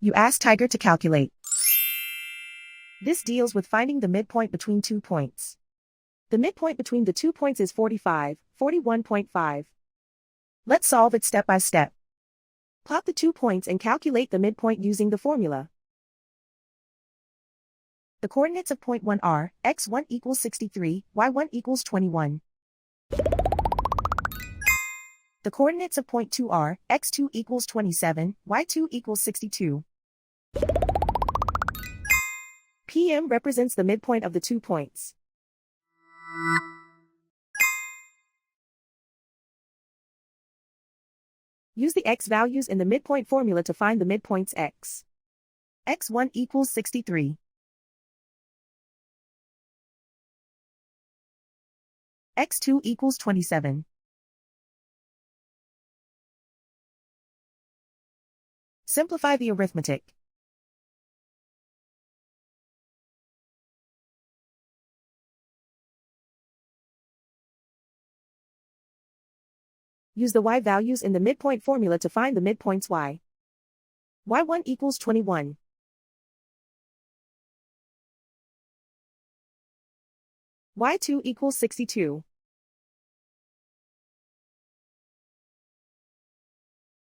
You ask Tiger to calculate. This deals with finding the midpoint between 2 points. The midpoint between the 2 points is 45, 41.5. Let's solve it step by step. Plot the 2 points and calculate the midpoint using the formula. The coordinates of point 1 are, x1 equals 63, y1 equals 21. The coordinates of point 2 are, x2 equals 27, y2 equals 62. PM represents the midpoint of the 2 points. Use the x values in the midpoint formula to find the midpoints x. x1 equals 63. x2 equals 27. Simplify the arithmetic. Use the y values in the midpoint formula to find the midpoints y. y1 equals 21. y2 equals 62.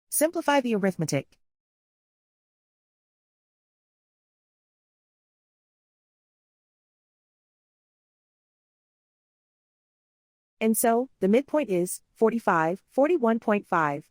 Simplify the arithmetic. And so, the midpoint is 45, 41.5.